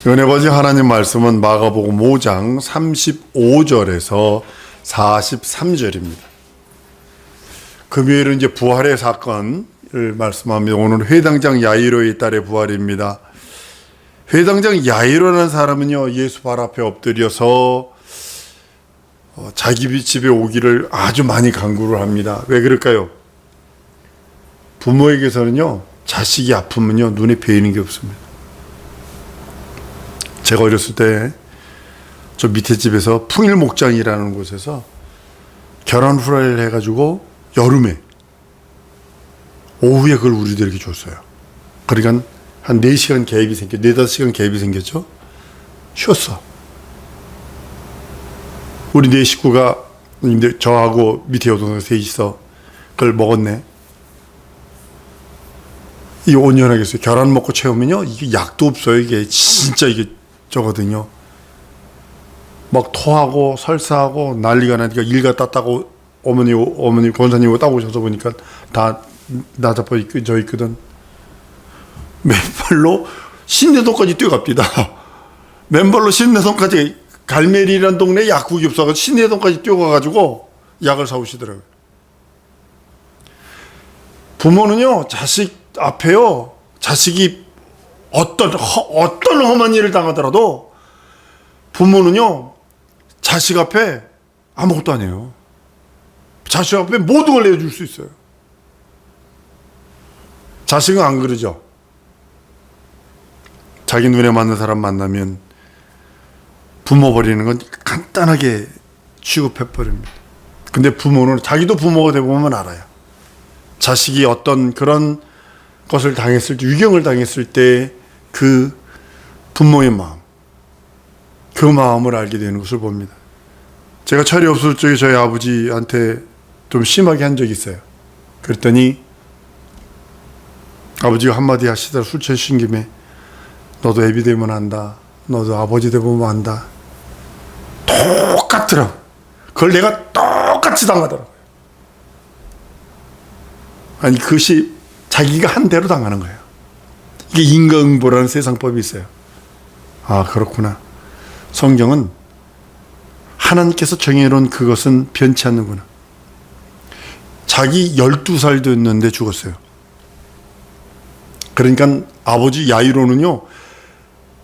은혜 아버지 하나님 말씀은 마가복음 5장 35절에서 43절입니다. 금요일은 이제 부활의 사건을 말씀합니다. 오늘 회당장 야이로의 딸의 부활입니다. 회당장 야이로라는 사람은요, 예수 발 앞에 엎드려서 자기 집에 오기를 아주 많이 강구를 합니다. 왜 그럴까요? 부모에게서는요, 자식이 아프면요, 눈에 베이는 게 없습니다. 제가 어렸을 때 저 밑에 집에서 풍일목장이라는 곳에서 계란 후라이를 해가지고 여름에 오후에 그걸 우리들에게 줬어요. 그러니까 한 4시간 갭이 4-5시간 갭이 생겼죠. 쉬었어. 우리 4식구가 저하고 밑에 여동생 셋이서 그걸 먹었네. 이 온연하겠어요. 계란 먹고 채우면요, 이게 약도 없어요. 이게 진짜 이게 저거든요. 막 토하고 설사하고 난리가 나니까 일 갔다 왔다고 어머니 권사님 따고 오셔서 보니까 다 나자빠져 있거든. 맨발로 신내동까지 뛰어갑니다. 맨발로 신내동까지, 갈매리라는 동네에 약국이 없어서 신내동까지 뛰어가가지고 약을 사오시더라고요. 부모는요, 자식 앞에요, 자식이 어떤 험한 일을 당하더라도 부모는요, 자식 앞에 아무것도 안 해요. 자식 앞에 모든 걸 내줄 수 있어요. 자식은 안 그러죠. 자기 눈에 맞는 사람 만나면 부모 버리는 건 간단하게 취급해버립니다. 근데 부모는, 자기도 부모가 되보면 알아요. 자식이 어떤 그런 것을 당했을 때, 위경을 당했을 때 그 부모의 마음, 그 마음을 알게 되는 것을 봅니다. 제가 철이 없을 적에 저희 아버지한테 좀 심하게 한 적이 있어요. 그랬더니 아버지가 한마디 하시더라. 술 취하신 김에 너도 애비 되면 안다. 너도 아버지 되면 안다. 똑같더라고. 그걸 내가 똑같이 당하더라고요. 아니, 그것이 자기가 한 대로 당하는 거예요. 이게 인과응보라는 세상법이 있어요. 아, 그렇구나. 성경은 하나님께서 정해놓은 그것은 변치 않는구나. 자기 12살 됐는데 죽었어요. 그러니까 아버지 야이로는요,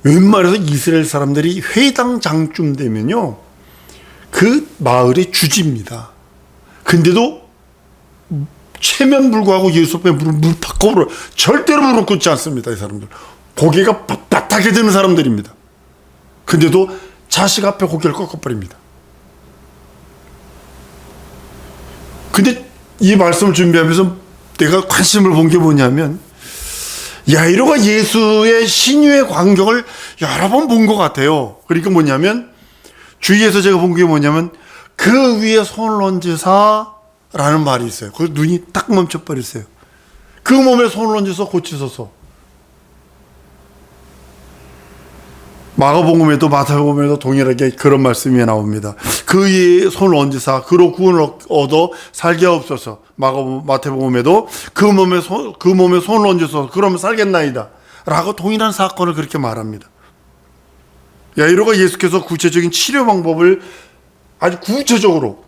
웬만해서 이스라엘 사람들이 회당장쯤 되면요, 그 마을의 주지입니다. 근데도 체면불구하고 예수 앞에 무릎 팍 꿇어, 절대로 무릎 꿇지 않습니다. 이 사람들 고개가 빳빳하게 되는 사람들입니다. 근데도 자식 앞에 고개를 꺾어버립니다. 근데 이 말씀을 준비하면서 내가 관심을 본 게 뭐냐면, 야이로가 예수의 신유의 광경을 여러 번 본 것 같아요. 그러니까 뭐냐면, 주위에서 제가 본 게 뭐냐면, 그 위에 손을 얹으사 라는 말이 있어요. 그 눈이 딱 멈춰버렸어요. 그 몸에 손을 얹어서 고치소서. 마가복음에도 마태복음에도 동일하게 그런 말씀이 나옵니다. 그 위에 손을 얹으사 그로 구원을 얻어 살게 하옵소서. 마태복음에도 그 몸에 손을 얹어서 그러면 살겠나이다 라고 동일한 사건을 그렇게 말합니다. 야이로가 예수께서 구체적인 치료 방법을 아주 구체적으로,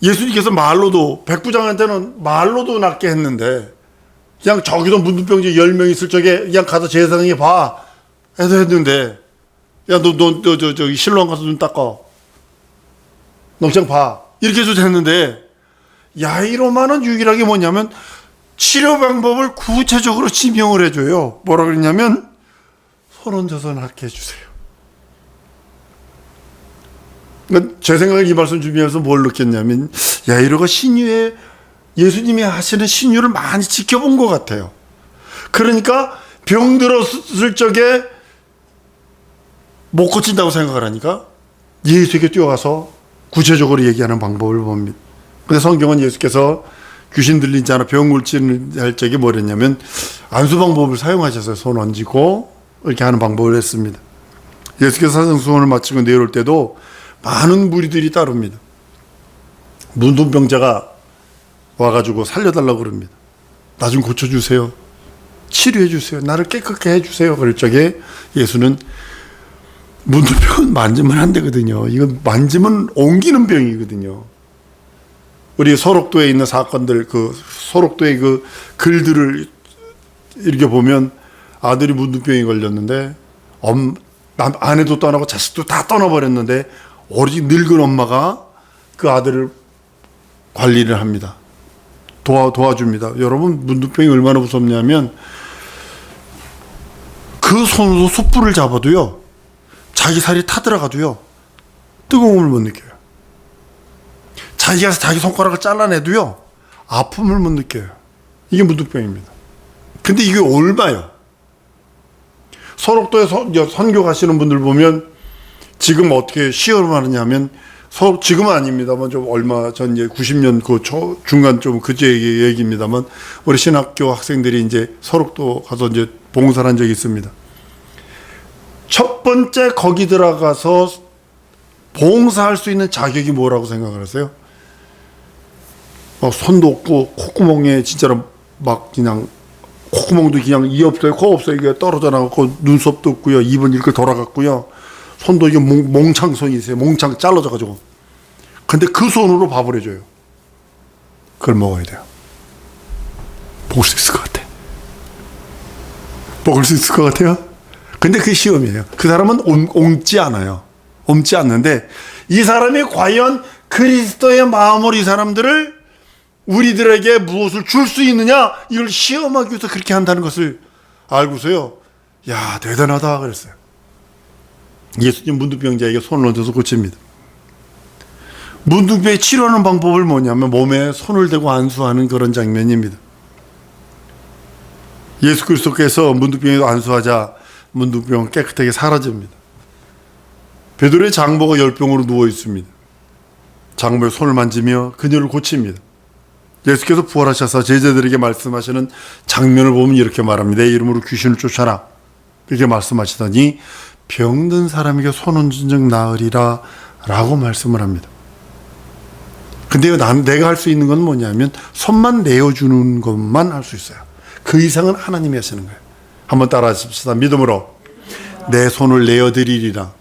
예수님께서 말로도, 백부장한테는 말로도 낫게 했는데, 그냥 저기도 문둥병자 10명 있을 적에 그냥 가서 제사장이 봐 해서 했는데, 야, 저 실로암 가서 눈 닦아, 너 그냥 봐, 이렇게 해서 했는데, 야이로만은 유일하게 뭐냐면 치료 방법을 구체적으로 지명을 해줘요. 뭐라 그러냐면, 손 얹어서 낫게 해주세요. 제 생각에 이 말씀 준비하면서 뭘 느꼈냐면, 야이로가 신유에, 예수님이 하시는 신유를 많이 지켜본 것 같아요. 그러니까 병들었을 적에 못 고친다고 생각을 하니까 예수에게 뛰어가서 구체적으로 얘기하는 방법을 봅니다. 근데 성경은 예수께서 귀신 들리지 않아 병 고치는 적에 뭐랬냐면 안수 방법을 사용하셔서 손 얹고 이렇게 하는 방법을 했습니다. 예수께서 사정수훈을 마치고 내려올 때도 많은 무리들이 따릅니다. 문둥병자가 와가지고 살려달라고 그럽니다. 나 좀 고쳐주세요. 치료해 주세요. 나를 깨끗게 해 주세요. 그럴 적에 예수는 문둥병은 만지면 안 되거든요. 이건 만지면 옮기는 병이거든요. 우리 소록도에 있는 사건들, 그 소록도의 그 글들을 이렇게 보면 아들이 문둥병이 걸렸는데 아내도 떠나고 자식도 다 떠나버렸는데 오로지 늙은 엄마가 그 아들을 관리를 합니다. 도와줍니다. 여러분, 문둥병이 얼마나 무섭냐면 그 손으로 숯불을 잡아도요, 자기 살이 타들어가도요, 뜨거움을 못 느껴요. 자기가 자기 손가락을 잘라내도요, 아픔을 못 느껴요. 이게 문둥병입니다. 근데 이게 얼마요? 소록도에 선교 가시는 분들 보면 지금 어떻게 시험을 하느냐면, 지금은 아닙니다만 좀 얼마 전 90년 그 중간 좀 그제 얘기입니다만 우리 신학교 학생들이 이제 소록도 가서 이제 봉사를 한 적이 있습니다. 첫 번째 거기 들어가서 봉사할 수 있는 자격이 뭐라고 생각을 하세요? 손도 없고 콧구멍에 진짜로 막 그냥 콧구멍도 그냥 이 없어요, 코 없어요. 이게 떨어져 나가고 눈썹도 없고요, 입은 이렇게 돌아갔고요, 손도 이게 몽창손이 있어요. 몽창 잘라져 가지고. 근데 그 손으로 밥을 해줘요. 그걸 먹어야 돼요. 먹을 수 있을 것 같아. 먹을 수 있을 것 같아요. 근데 그게 시험이에요. 그 사람은 옮지 않아요. 옮지 않는데 이 사람이 과연 그리스도의 마음으로 이 사람들을 우리들에게 무엇을 줄 수 있느냐, 이걸 시험하기 위해서 그렇게 한다는 것을 알고서요, 야, 대단하다 그랬어요. 예수님 문둥병자에게 손을 얹어서 고칩니다. 문둥병 치료하는 방법을 뭐냐면 몸에 손을 대고 안수하는 그런 장면입니다. 예수 그리스도께서 문둥병에 안수하자 문둥병은 깨끗하게 사라집니다. 베드로의 장모가 열병으로 누워 있습니다. 장모의 손을 만지며 그녀를 고칩니다. 예수께서 부활하셔서 제자들에게 말씀하시는 장면을 보면 이렇게 말합니다. 내 이름으로 귀신을 쫓아라, 이렇게 말씀하시더니 병든 사람에게 손 얹은 적 나으리라 라고 말씀을 합니다. 근데 내가 할 수 있는 건 뭐냐면 손만 내어주는 것만 할 수 있어요. 그 이상은 하나님이 하시는 거예요. 한번 따라 하십시다. 믿음으로 내 손을 내어드리리라.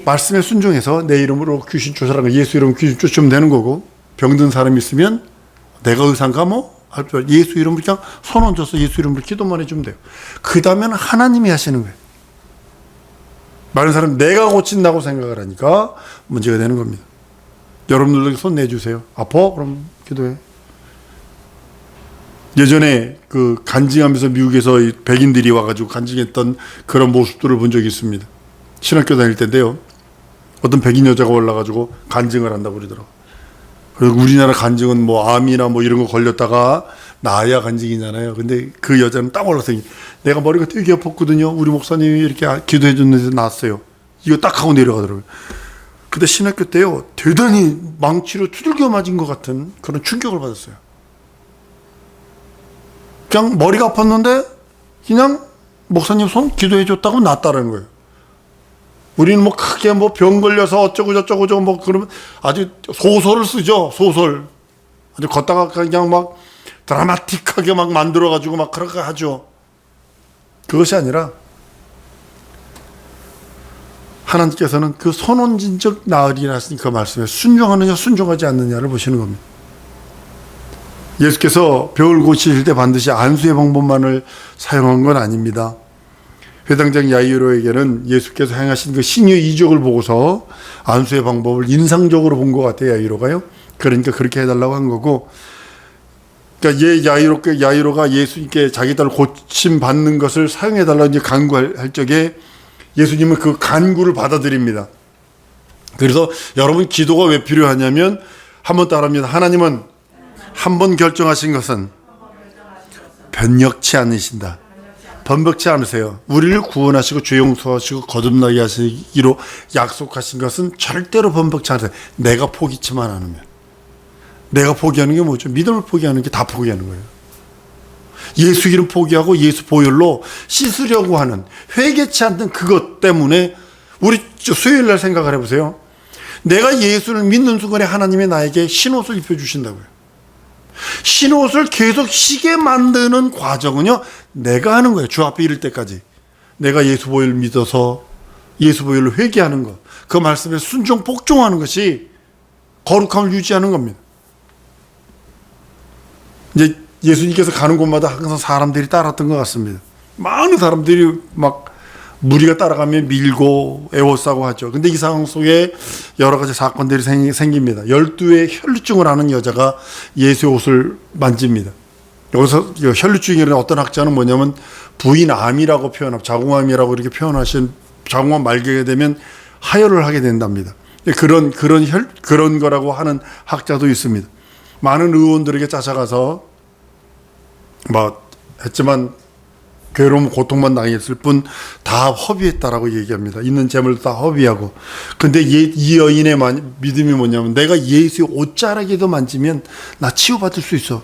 말씀에 순종해서 내 이름으로 귀신 쫓아라, 예수 이름으로 귀신 쫓으면 되는 거고, 병든 사람이 있으면 내가 의사인가 예수 이름으로 그냥 손 얹어서 예수 이름으로 기도만 해주면 돼요. 그 다음에는 하나님이 하시는 거예요. 많은 사람 내가 고친다고 생각을 하니까 문제가 되는 겁니다. 여러분들도 손 내주세요. 아파? 그럼 기도해. 예전에 그 간증하면서 미국에서 백인들이 와가지고 간증했던 그런 모습들을 본 적이 있습니다. 신학교 다닐 때인데요, 어떤 백인 여자가 올라가지고 간증을 한다고 그러더라고요. 그리고 우리나라 간증은 뭐 암이나 뭐 이런 거 걸렸다가 나야 간증이잖아요. 근데 그 여자는 딱 올라서 내가 머리가 되게 아팠거든요. 우리 목사님이 이렇게 기도해 줬는데 나았어요. 이거 딱 하고 내려가더라고요. 근데 신학교 때요, 대단히 망치로 두들겨 맞은 것 같은 그런 충격을 받았어요. 그냥 머리가 아팠는데 그냥 목사님 손 기도해 줬다고 낫다라는 거예요. 우리는 뭐 크게 뭐 병 걸려서 어쩌고 저쩌고 저쩌고 뭐 그러면 아주 소설을 쓰죠. 소설. 아주 걷다가 그냥 막 드라마틱하게 막 만들어가지고 막 그렇게 하죠. 그것이 아니라 하나님께서는 그 손 얹은 적 나으리라 하시니까 그 말씀에 순종하느냐 순종하지 않느냐를 보시는 겁니다. 예수께서 병을 고치실 때 반드시 안수의 방법만을 사용한 건 아닙니다. 회당장 야이로에게는 예수께서 행하신 그 신유의 이적을 보고서 안수의 방법을 인상적으로 본 것 같아요, 야이로가요. 그러니까 그렇게 해달라고 한 거고, 그러니까 야이로가 예수님께 자기 딸을 고침 받는 것을 사용해달라고 이제 간구할 적에 예수님은 그 간구를 받아들입니다. 그래서 여러분, 기도가 왜 필요하냐면 한번 따라합니다. 하나님은 한 번 결정하신 것은 변혁치 않으신다. 번복치 않으세요. 우리를 구원하시고 죄 용서하시고 거듭나게 하시기로 약속하신 것은 절대로 번복치 않으세요. 내가 포기치만 않으면. 내가 포기하는 게 뭐죠? 믿음을 포기하는 게 다 포기하는 거예요. 예수 이름 포기하고 예수 보혈로 씻으려고 하는, 회개치 않는 그것 때문에 우리 수요일 날 생각을 해보세요. 내가 예수를 믿는 순간에 하나님이 나에게 신옷을 입혀주신다고요. 신 옷을 계속 희게 만드는 과정은요, 내가 하는 거예요. 주 앞에 이를 때까지. 내가 예수 보혈을 믿어서 예수 보혈을 회개하는 것, 그 말씀에 순종 복종하는 것이 거룩함을 유지하는 겁니다. 이제 예수님께서 가는 곳마다 항상 사람들이 따랐던 것 같습니다. 많은 사람들이 막 무리가 따라가면 밀고 애워싸고 하죠. 근데 이 상황 속에 여러 가지 사건들이 생깁니다. 12의 혈루증을 하는 여자가 예수의 옷을 만집니다. 여기서 혈루증이라는 어떤 학자는 뭐냐면 부인암이라고 표현하고 자궁암이라고 이렇게 표현하신, 자궁암 말게 되면 하혈을 하게 된답니다. 그런 거라고 하는 학자도 있습니다. 많은 의원들에게 쫓아가서 했지만 괴로움, 고통만 당했을 뿐 다 허비했다라고 얘기합니다. 있는 재물도 다 허비하고. 근데 이 여인의 믿음이 뭐냐면, 내가 예수의 옷자락에도 만지면 나 치유받을 수 있어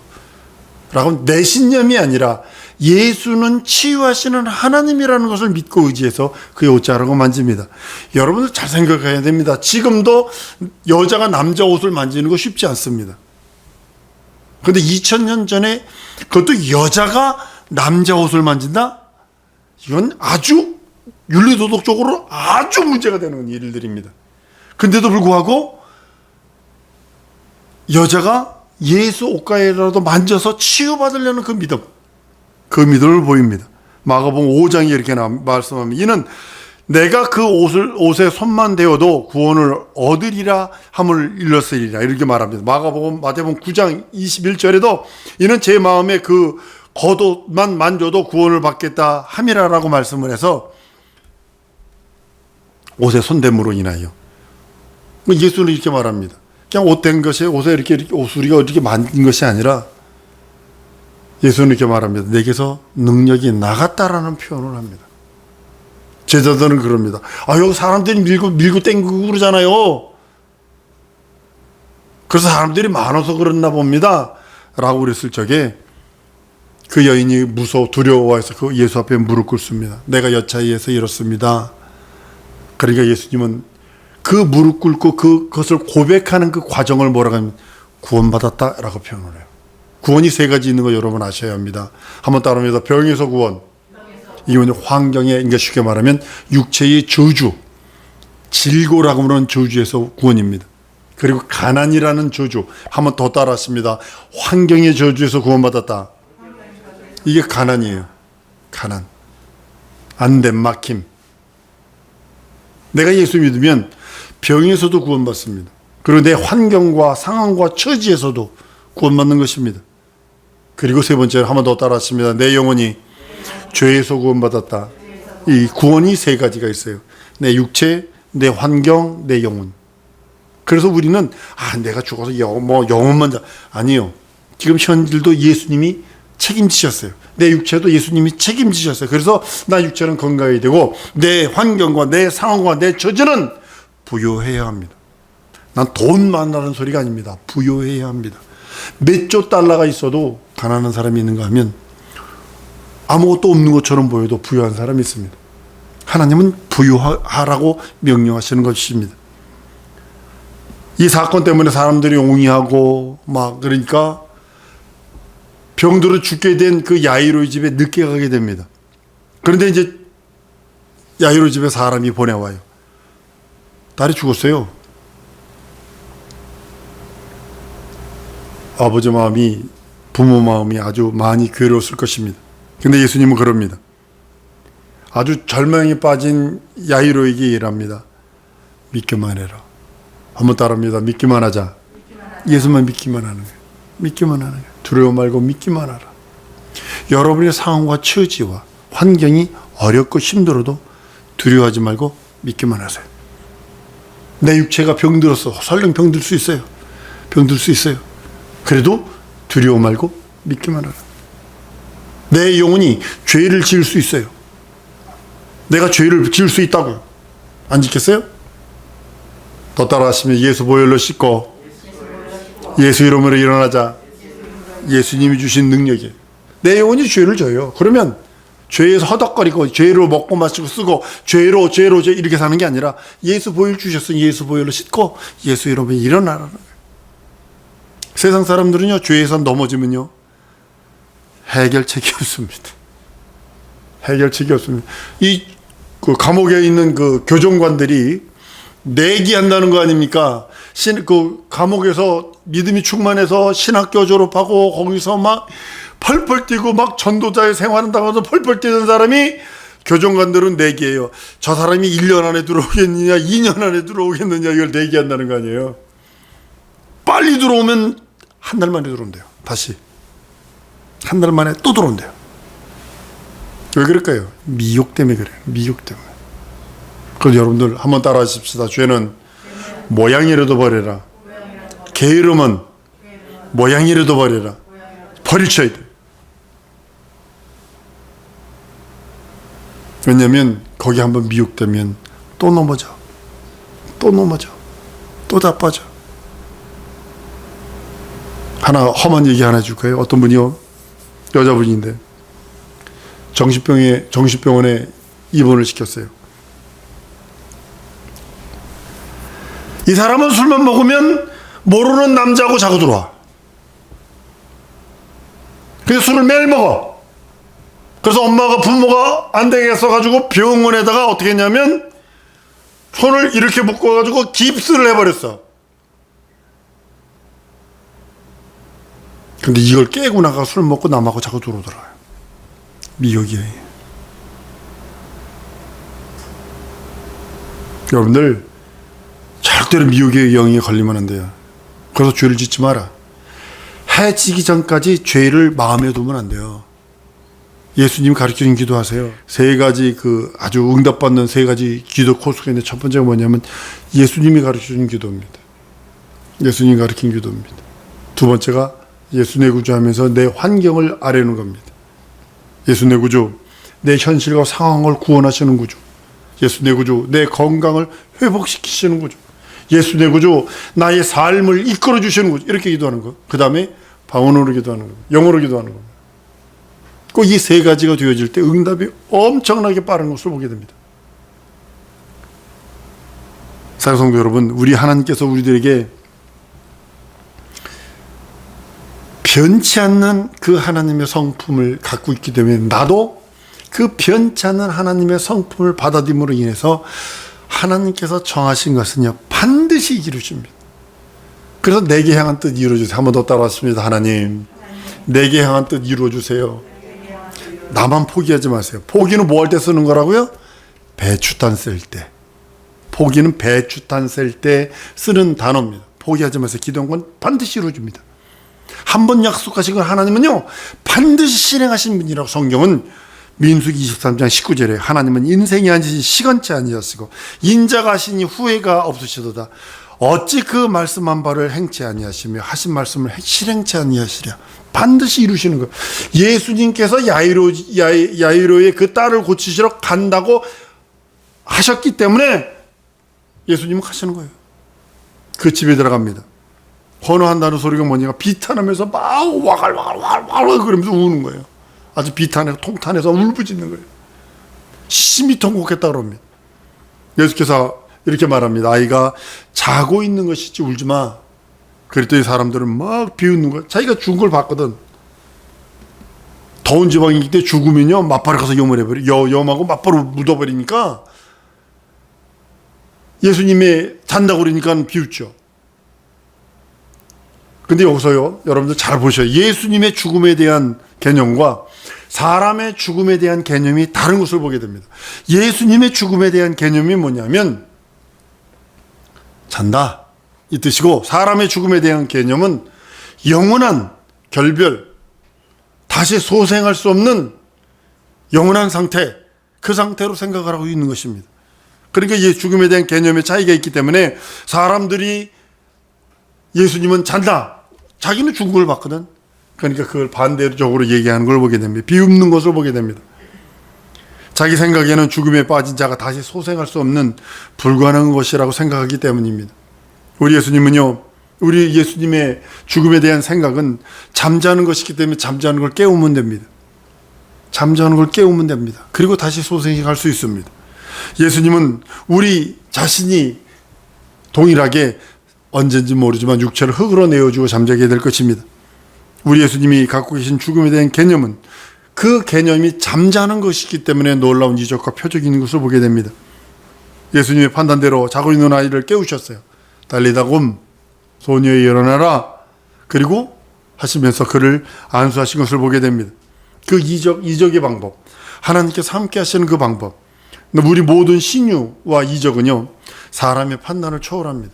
라고, 내 신념이 아니라 예수는 치유하시는 하나님이라는 것을 믿고 의지해서 그의 옷자락을 만집니다. 여러분들 잘 생각해야 됩니다. 지금도 여자가 남자 옷을 만지는 거 쉽지 않습니다. 근데 2000년 전에 그것도 여자가 남자 옷을 만진다? 이건 아주 윤리도덕적으로 아주 문제가 되는 일들입니다. 근데도 불구하고 여자가 예수 옷가에라도 만져서 치유받으려는 그 믿음을 보입니다. 마가복음 5장에 이렇게 말씀합니다. 이는 내가 그 옷에 손만 대어도 구원을 얻으리라 함을 일렀으리라, 이렇게 말합니다. 마태복음 9장 21절에도 이는 제 마음에 그 겉옷만 만져도 구원을 받겠다 함이라라고 말씀을 해서, 옷에 손댐으로 인하여. 예수는 이렇게 말합니다. 그냥 옷된 것이, 옷에 이렇게 옷수리가 이렇게 만든 것이 아니라, 예수는 이렇게 말합니다. 내게서 능력이 나갔다라는 표현을 합니다. 제자들은 그럽니다. 여기 사람들이 밀고 땡기고 그러잖아요. 그래서 사람들이 많아서 그랬나 봅니다 라고 그랬을 적에 그 여인이 두려워해서 그 예수 앞에 무릎 꿇습니다. 내가 여차히해서 이렇습니다. 그러니까 예수님은 그 무릎 꿇고 그것을 고백하는 그 과정을 뭐라고 하면 구원받았다라고 표현을 해요. 구원이 세 가지 있는 거 여러분 아셔야 합니다. 한번 따라합니다. 병에서 구원, 이건 환경에, 그러니까 쉽게 말하면 육체의 저주, 질고라고 하는 저주에서 구원입니다. 그리고 가난이라는 저주, 한번 더 따라했습니다. 환경의 저주에서 구원받았다. 이게 가난이에요. 가난, 안됨, 막힘. 내가 예수 믿으면 병에서도 구원받습니다. 그리고 내 환경과 상황과 처지에서도 구원받는 것입니다. 그리고 세 번째로 한번 더 따라했습니다. 내 영혼이 죄에서 구원받았다. 이 구원이 세 가지가 있어요. 내 육체, 내 환경, 내 영혼. 그래서 우리는 내가 죽어서 영혼만 아니요. 지금 현실도 예수님이 책임지셨어요. 내 육체도 예수님이 책임지셨어요. 그래서 나 육체는 건강해야 되고 내 환경과 내 상황과 내 처지는 부요해야 합니다. 난 돈 많다는 소리가 아닙니다. 부요해야 합니다. 몇 조 달러가 있어도 가난한 사람이 있는가 하면 아무것도 없는 것처럼 보여도 부유한 사람이 있습니다. 하나님은 부유하라고 명령하시는 것입니다. 이 사건 때문에 사람들이 옹이하고 그러니까 병들어 죽게 된 그 야이로의 집에 늦게 가게 됩니다. 그런데 이제 야이로 집에 사람이 보내와요. 딸이 죽었어요. 아버지 마음이, 부모 마음이 아주 많이 괴로웠을 것입니다. 근데 예수님은 그럽니다. 아주 절망에 빠진 야이로에게 일합니다. 믿기만 해라. 한번 따라합니다. 믿기만 하자. 예수만 믿기만 하는 거예요. 믿기만 하는 거예요. 두려워 말고 믿기만 하라. 여러분의 상황과 처지와 환경이 어렵고 힘들어도 두려워하지 말고 믿기만 하세요. 내 육체가 병들었어. 설령 병들 수 있어요. 병들 수 있어요. 그래도 두려워 말고 믿기만 하라. 내 영혼이 죄를 지을 수 있어요. 내가 죄를 지을 수 있다고요. 안 짓겠어요? 더 따라하시면 예수 보혈로 씻고 예수 이름으로 일어나자. 예수님이 주신 능력이에요. 내 영혼이 죄를 져요. 그러면 죄에서 허덕거리고 죄로 먹고 마시고 쓰고 죄로 이렇게 사는 게 아니라 예수 보혈 주셨으니 예수 보혈로 씻고 예수 이름으로 일어나라는 거예요. 세상 사람들은요, 죄에서 넘어지면요, 해결책이 없습니다. 해결책이 없습니다. 그 감옥에 있는 그 교정관들이 내기한다는 거 아닙니까? 그 감옥에서 믿음이 충만해서 신학교 졸업하고 거기서 막 펄펄 뛰고 막 전도자의 생활한다고 해서 펄펄 뛰는 사람이 교정관들은 내기예요. 저 사람이 1년 안에 들어오겠느냐, 2년 안에 들어오겠느냐, 이걸 내기한다는 거 아니에요. 빨리 들어오면 한 달 만에 들어온대요. 다시. 한 달 만에 또 들어온대요. 왜 그럴까요? 미혹 때문에 그래요. 미혹 때문에. 그래서 여러분들 한번 따라 하십시다. 죄는 모양이라도 버려라. 게으름은 모양이라도 버려라. 버리셔야 돼. 왜냐하면 거기 한번 미혹되면 또 넘어져. 또 넘어져. 또 자빠져. 하나 험한 얘기 하나 해줄까요? 어떤 분이요, 여자분인데 정신병원에 입원을 시켰어요. 이 사람은 술만 먹으면 모르는 남자하고 자고 들어와. 그래서 술을 매일 먹어. 그래서 부모가 안 되겠어가지고 병원에다가 어떻게 했냐면 손을 이렇게 묶어가지고 깁스를 해버렸어. 근데 이걸 깨고 나가 술 먹고 남하고 자꾸 들어오더라고요. 미혹이에요. 여러분들 절대로 미혹의 영에 걸리면 안 돼요. 그래서 죄를 짓지 마라. 해 지기 전까지 죄를 마음에 두면 안 돼요. 예수님 가르쳐준 기도하세요. 세 가지 아주 응답받는 세 가지 기도 코스가 있는데, 첫 번째가 뭐냐면 예수님이 가르쳐준 기도입니다. 예수님이 가르친 기도입니다. 두 번째가 예수 내 구주하면서 내 환경을 아뢰는 겁니다. 예수 내 구주, 내 현실과 상황을 구원하시는 구주. 예수 내 구주, 내 건강을 회복시키시는 구주. 예수 내 구주, 나의 삶을 이끌어 주시는 구주. 이렇게 기도하는 거. 그 다음에 방언으로 기도하는 거, 영어로 기도하는 거. 꼭 이 세 가지가 되어질 때 응답이 엄청나게 빠른 것을 보게 됩니다. 사랑하는 성도 여러분, 우리 하나님께서 우리들에게 변치 않는 그 하나님의 성품을 갖고 있기 때문에 나도 그 변치 않는 하나님의 성품을 받아들임으로 인해서 하나님께서 정하신 것은요, 반드시 이루십니다. 그래서 내게 향한 뜻 이루어주세요. 한 번 더 따라왔습니다. 하나님, 내게 향한 뜻 이루어주세요. 나만 포기하지 마세요. 포기는 뭐 할 때 쓰는 거라고요? 배추탄 쓸 때. 포기는 배추탄 쓸 때 쓰는 단어입니다. 포기하지 마세요. 기도한 건 반드시 이루어집니다. 한 번 약속하신 건 하나님은요, 반드시 실행하신 분이라고 성경은 민수기 23장 19절에 하나님은 인생이 아니시 시간치 아니하시고 인자가 하시니 후회가 없으시도다. 어찌 그 말씀한 바를 행치 아니하시며 하신 말씀을 실행치 아니하시랴. 반드시 이루시는 거예요. 예수님께서 야이로의 그 딸을 고치시러 간다고 하셨기 때문에 예수님은 가시는 거예요. 그 집에 들어갑니다. 헌어한다는 소리가 뭐냐, 비탄하면서 막 와갈 그러면서 우는 거예요. 아주 비탄해서 통탄해서 울부짖는 거예요. 심히 통곡했다 그럽니다. 예수께서 이렇게 말합니다. 아이가 자고 있는 것이지 울지 마. 그랬더니 사람들은 막 비웃는 거예요. 자기가 죽은 걸 봤거든. 더운 지방이기 때문에 죽으면요, 맞바로 가서 염을 해버려. 염하고 맞바로 묻어버리니까 예수님이 잔다고 그러니까 비웃죠. 근데 여기서요, 여러분들 잘 보셔요. 예수님의 죽음에 대한 개념과 사람의 죽음에 대한 개념이 다른 것을 보게 됩니다. 예수님의 죽음에 대한 개념이 뭐냐면 잔다 이 뜻이고, 사람의 죽음에 대한 개념은 영원한 결별, 다시 소생할 수 없는 영원한 상태, 그 상태로 생각을 하고 있는 것입니다. 그러니까 이 죽음에 대한 개념의 차이가 있기 때문에 사람들이 예수님은 잔다, 자기는 죽은 걸 봤거든. 그러니까 그걸 반대적으로 얘기하는 걸 보게 됩니다. 비웃는 것을 보게 됩니다. 자기 생각에는 죽음에 빠진 자가 다시 소생할 수 없는 불가능한 것이라고 생각하기 때문입니다. 우리 예수님의 죽음에 대한 생각은 잠자는 것이기 때문에 잠자는 걸 깨우면 됩니다. 잠자는 걸 깨우면 됩니다. 그리고 다시 소생할 수 있습니다. 예수님은 우리 자신이 동일하게 언젠지 모르지만 육체를 흙으로 내어주고 잠자게 될 것입니다. 우리 예수님이 갖고 계신 죽음에 대한 개념은 그 개념이 잠자는 것이기 때문에 놀라운 이적과 표적이 있는 것을 보게 됩니다. 예수님의 판단대로 자고 있는 아이를 깨우셨어요. 달리다곰, 소녀에 일어나라. 그리고 하시면서 그를 안수하신 것을 보게 됩니다. 그 이적의 방법, 하나님께서 함께 하시는 그 방법. 우리 모든 신유와 이적은요, 사람의 판단을 초월합니다.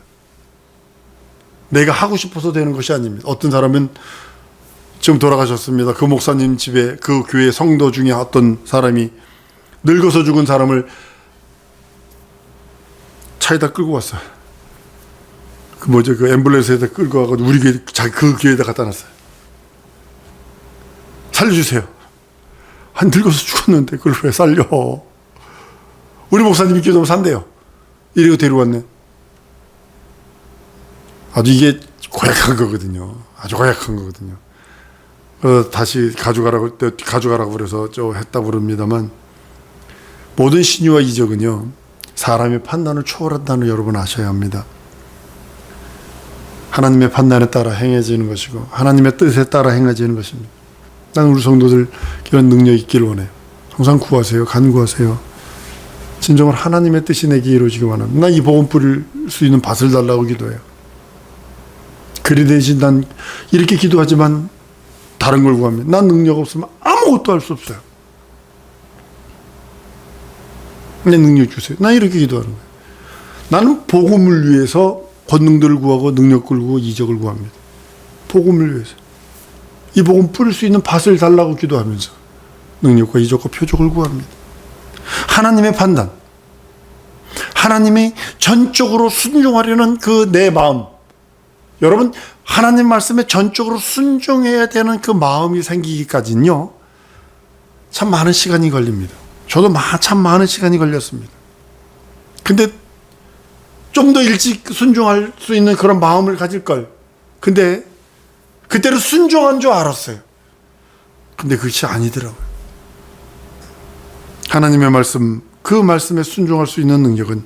내가 하고 싶어서 되는 것이 아닙니다. 어떤 사람은 지금 돌아가셨습니다. 그 목사님 집에, 그 교회 성도 중에 어떤 사람이 늙어서 죽은 사람을 차에다 끌고 왔어요. 그 앰뷸런스에다 끌고 와가지고 우리 교회, 그 교회에다 갖다 놨어요. 살려주세요. 한 늙어서 죽었는데 그걸 왜 살려? 우리 목사님이 기도하면 산대요. 이러고 데려왔네. 아주 이게 고약한 거거든요. 아주 고약한 거거든요. 다시 가져가라고 그래서 했다고 그럽니다만, 모든 신유와 이적은요, 사람의 판단을 초월한다는 여러분 아셔야 합니다. 하나님의 판단에 따라 행해지는 것이고 하나님의 뜻에 따라 행해지는 것입니다. 나는 우리 성도들 이런 능력이 있기를 원해요. 항상 구하세요. 간구하세요. 진정으로 하나님의 뜻이 내게 이루어지기 원합니다. 난 이 복음 뿌릴 수 있는 밭을 달라고 기도해요. 그리 되지 난 이렇게 기도하지만 다른 걸 구합니다. 난 능력 없으면 아무것도 할 수 없어요. 내 능력 주세요. 난 이렇게 기도하는 거예요. 나는 복음을 위해서 권능들을 구하고 능력을 구하고 이적을 구합니다. 복음을 위해서. 이 복음 뿌릴 수 있는 밭을 달라고 기도하면서 능력과 이적과 표적을 구합니다. 하나님의 판단, 하나님이 전적으로 순종하려는 그 내 마음, 여러분 하나님 말씀에 전적으로 순종해야 되는 그 마음이 생기기까지는요, 참 많은 시간이 걸립니다. 저도 참 많은 시간이 걸렸습니다. 근데 좀 더 일찍 순종할 수 있는 그런 마음을 가질 걸. 근데 그때는 순종한 줄 알았어요. 근데 그것이 아니더라고요. 하나님의 말씀, 그 말씀에 순종할 수 있는 능력은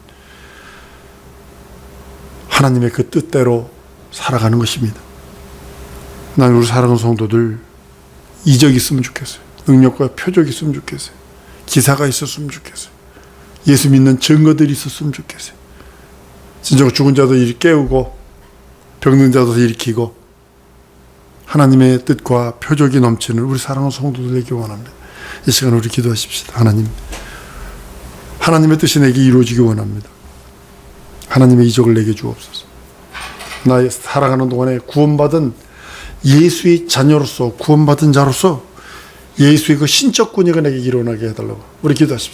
하나님의 그 뜻대로 살아가는 것입니다. 난 우리 사랑하는 성도들 이적이 있으면 좋겠어요. 능력과 표적이 있으면 좋겠어요. 기사가 있었으면 좋겠어요. 예수 믿는 증거들이 있었으면 좋겠어요. 진정 죽은 자도 깨우고 병든 자도 일으키고 하나님의 뜻과 표적이 넘치는 우리 사랑하는 성도들에게 원합니다. 이 시간 우리 기도하십시다. 하나님, 하나님의 뜻이 내게 이루어지기 원합니다. 하나님의 이적을 내게 주옵소서. 나의 살아가는 동안에 구원받은 예수의 자녀로서, 구원받은 자로서 예수의 그 신적 권위가 내게 일어나게 해달라고 우리 기도하십시다.